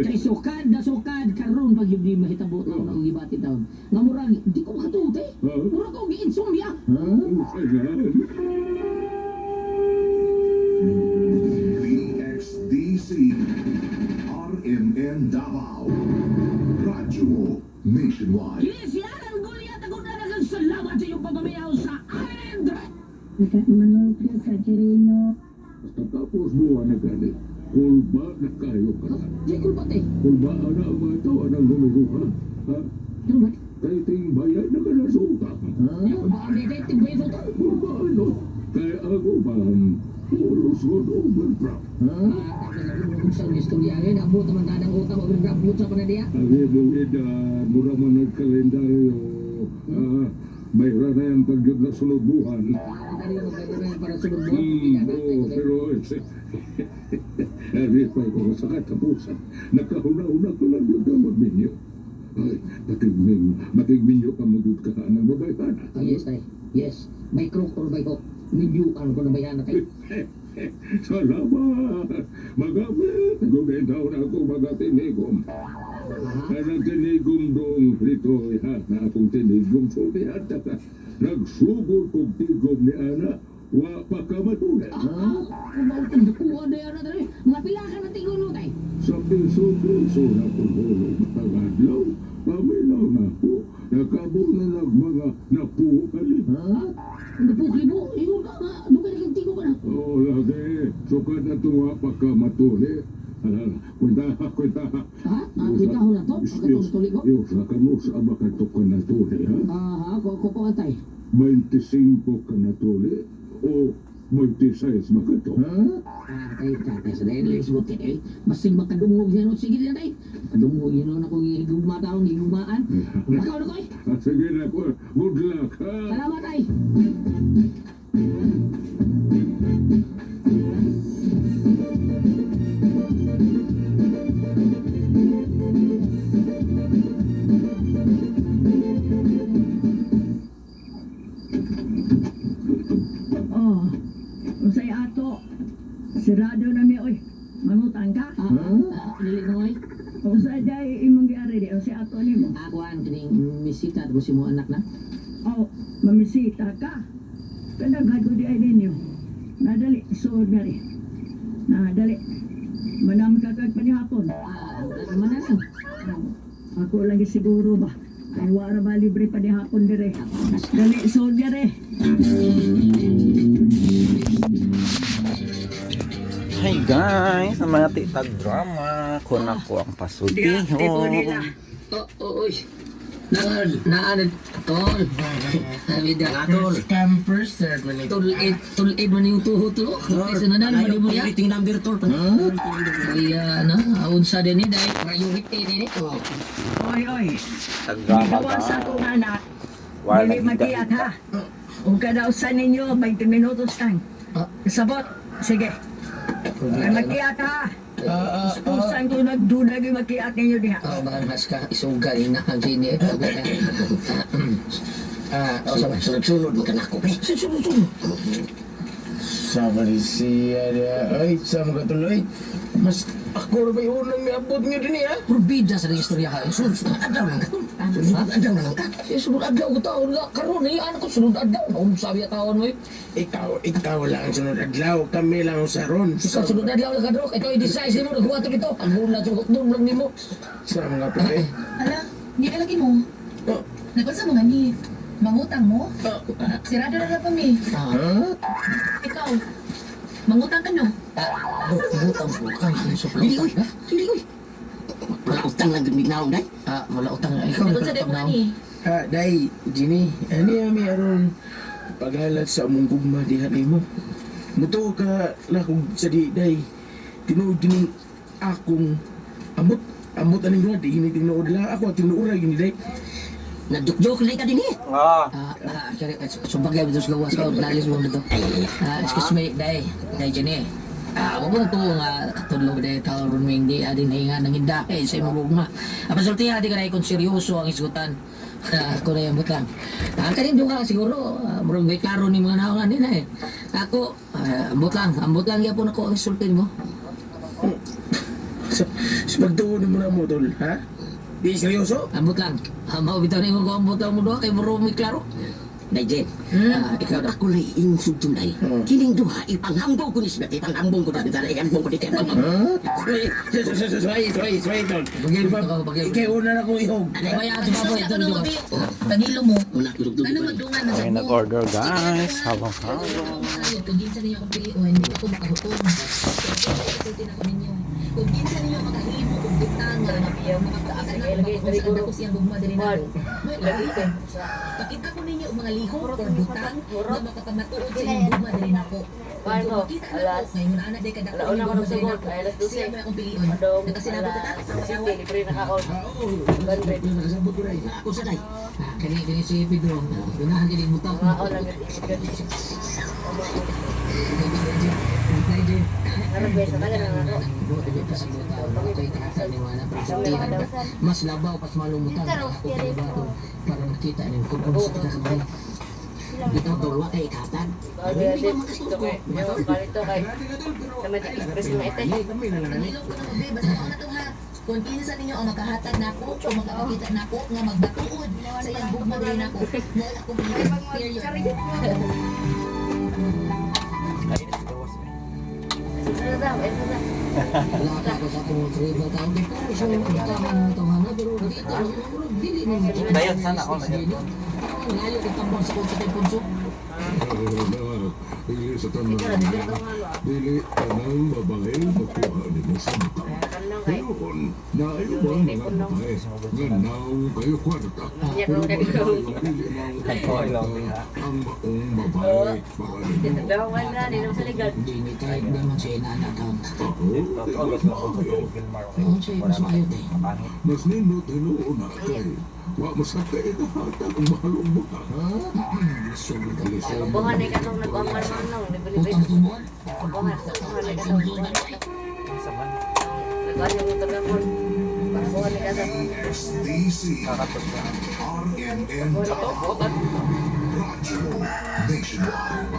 Kay sukad na sukad karon pag yung di mahitabo taon akong gibati taon. Nga murag, di ko makatuot eh. Murag ko giinsomnia. PXDC RMN Davao Radyo Nationwide. Yes, yan ang gulyat ako na nagang salamat sa iyong pagmamayaw sa island. Manok sa Chirino. Basta tapos buwan na gani. Kulba na kayo ka. Di ko ba te? Kulba na ang mga tao ng numeruha. Ha? Ano ba? Kaya ting bayad na ka na sa utang. Di ko ba ang detective ba ito to? Kulba ano? Kaya ako ba ang pulos ko overdraft? Kung saan istorya rin, abot naman tanang utang o abot sa panadiya. Ang ibong edad, mura man nagkalendaryo. Mayroon na yung pagyod na sunod buwan. Dari mo pwede rin para sunod mo. Pero ripay ko sa katapusan. Nakahuna-una ko lang yung gamag ninyo. Ay, matigminyo ka mo doon ka ng babayana. Yes, ay. Yes. May crook or may cook. Nibyuan ko na bayana kayo. Salamat! Magamit! Gunin daw na ako mga tinigom. Anong tinigom dong rito na akong tinigom so nihat ka. Nagsugod kong tigom ni Ana. Wa pa ka matunan. Kumautang dukuha na yan na dali. Mga pila ka na tingol mo tayo. Sa piso-piso na pulhulong matangadlaw. Paminaw na po. Nakabo na mga napukali. Napukli mo. Ingon ka nga. Doon ka naging ka na. Oo, lagi. Sukad na tuwa pa ka matuli. Kwenta. Ha? Kita ko na to? Pagkatong-tuli ko? Yung sa kamo sa abakatok ka natuli, ha? Aha, ko po atay. 25 ka natuli o 26 ba ka to? Tay, sa dahil lang sugot eh. Masing makadungog yan. Sige na tay. Kadungog yun ako giguma taong gigumaan. Makaw na ko eh. Sige na ko. Good luck, ha? Salamat tay. Oh, usay ato. Sirado na mi, oy. Mangutang ka? Dili na oy. Usay day imong giari di, usay ato ni mo. Ako ang kining misita at si mo anak na. Oh, mamisita ka. Kadaghan ko di ay ninyo. Nadali, suod na rin. Nadali. Manam ka kag panihapon. Naman na lang. Ako lagi siguro ba? Ay wala ba libre panihapon dire. Dali, suod na rin. Hi guys, ang mga titag drama. Kung ako ang pasulti. Oy. Naan tol. Vida tol. Campers, sir. Tulid man yung tuho-tuho. Kasi nanan man mo ya. Tingnan number tol. Kaya unsa din ni dai priority ni. Oy. Tag-drama Gawa ka. sa akong anak. Wala Dili nagiging magkiyat ha. Kung kadausan ninyo, 20 minutos lang. Sabot. Sige. Ay magkiyat ha. Saan ko nagdunag yung magkiyat ninyo diha. Baka mas ka isugal na ang sini. Sunod-sunod mo ka na ako. Sunod-sunod. Sama rin siya niya. Ay, sama ka tuloy. Mas ako na ba yung unang niabot niyo din ha? Probida sa istorya ha. Sunod adlaw lang ka. Sunod adlaw lang ka. Sunod adlaw ko taon nga. Karoon na yung ko sunod adlaw. Kung sabi ang taon mo eh. Ikaw lang ang sunod adlaw. Kami lang sa ron. Sa sunod adlaw lang ka Drok. Ito i-decisive mo. Naghuwa ito dito. Ang hula sa hukdom lang ni mo. Sama nga pare. Hala, di ka lagi mo. Oh. Nagpasa mo gani. Mangutang mo? Sirado na na kami. Ikaw, mangutang ka no? Butang po ka. Hindi uy. Hindi uy. Wala utang lang gumignaon day. Wala utang. Ikaw Kung sa demo ni. Day, Ginny. Ano yung mayroon paghalat sa among gugma dihan mo? Muto ka na kung sa di day. Tinuod gining akong amot. Amot aning duha. Di gini tinuod lang ako. Tinuod gini day. Nadukduk na ka din eh. Sorry, sumbagay betul sa gawas ko, nalis mo dito. Excuse me, day Jenny. Ako mo ito nga katulog day tao ron wing di adin hinga nang hinda kay sa imong nga. Pasulti ati ka na ikon seryoso ang isgutan. Ako na yung butang. Kanin duha siguro, murag may klaro ni mga naungan din eh. Ako, ambot lang yapon ako ang isultin mo. Sa pagtuon mo na mo, tol, ha? Di seryoso? Ambot lang. Mau bitaw na mo ko ambot lang mo doha kay murag may klaro. Dayjen, ikaw na ko lay insug tunay. Kining duha, ipanghambong ko ni Sibet, ipanghambong ko na dito, ipanghambong ko dito. Sorry, tol. Bagay ko, bagay ko. Ikaw una na kong ihog. Maya sa baboy ito Ano nyo. mabi? Pangilo mo. Una, tulog-tulog. Ano magdungan na sa Ay, mo? nag-order guys. Habang-habang. Kung ginsan ninyo akong piliuan, hindi ako makahukom. Kasulti na ko ninyo. Kung ginsan ninyo makahimo, kung butanga, makapakasa na ako ko siyang gugma din ako. Pakita ko ninyo ang mga lihok o butang na makapamatuod sa inyong gugma din ako. Kung makita na ako, ngayon na anak day kada ko inyong gugma din ako. Siya mo akong piliuan. Nakasinabot ka ta? Ako sa day. Kani si Pedro. Gunahan din yung butang. Mas labaw pas malumutan ako bato para makita niyo kung ano sa kita sa bahay. Dito dulwa kay ikatan. Hindi ko makasuko. Kung kinsa ninyo ang makahatag nako o makakita nako nga magbatuod sa iyang gugma din ako. Mo ako period. Wala ko sa kung tribo taon din pero siya yung tama ng tawhana pero dito dili mo. Dayon sana ako na yun. Layo ka tambang sa kung sa punso. Dili sa tanan. Dili tanang babae makuha ni mo sa mata. Ngayon, naayo ba ang mga babae? Nganaw kayo kwarta. Pero dili ang maong babae para Hindi ni kahit naman siya inanakaw. ako. Siya mas mayot eh. Mas nindot hinuon na kay. Wa masakay na hatag ang mahalong buka. Lisod. Utang tumuan. SDC. RMN. Radyo Nationwide.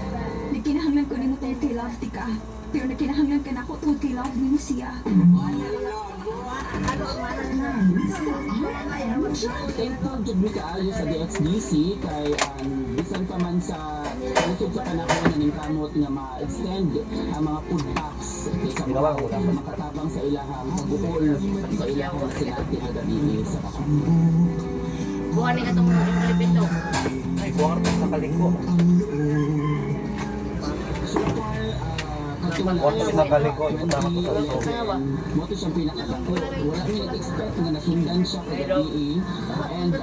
Nakinahanglan ko ni mo tayo kay Love, tika. Pero nakinahanglan ka na ako tungkol kay Love ni mo siya. Thankful jud mi kaayo sa DXDC kay bisan pa man sa usod sa panahon na ning kamot nga ma-extend ang mga food packs sa mga makatabang sa ilahang pagbuhol sa ilahang sinati nga gabi sa Kakampo. Buwan ni katong malipit to. Ay, buwang sa kaliko. Wato sa kaliko, tama ko sa ito. Moto siyang pinakadako. Wala niya nag-expect nga nasundan siya kagabi. And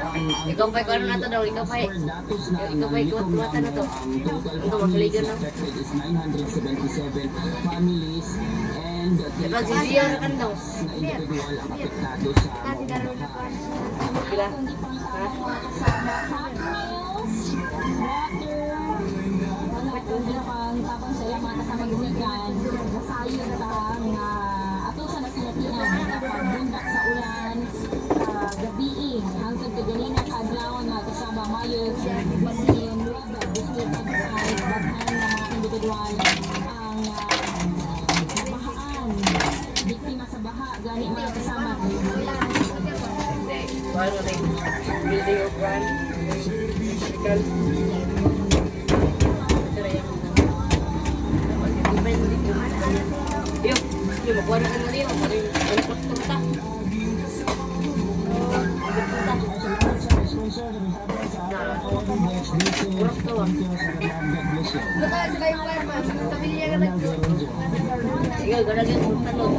Ikaw pa ano na to daw, ikaw pa. datos na Ikaw pa ikaw tuwata na to. Ikaw makaligan na. affected is 977 families and Ikaw siya na kan daw. na individual ang apektado sa Sila. Tapos sa ilang mga kasamagunikan, nasayon ta nga ato sa nasinatihan na pagbundak sa ulan gabi hangtod ka ganina kadlaw nga kasama mayo basin lugar gusto pag-site baghan ng mga individual ang nabahaan biktima sa baha gani mga kasama Video brand. Yung magkuha na ano rin, ano punta. Ikaw, gano'n yung tanong.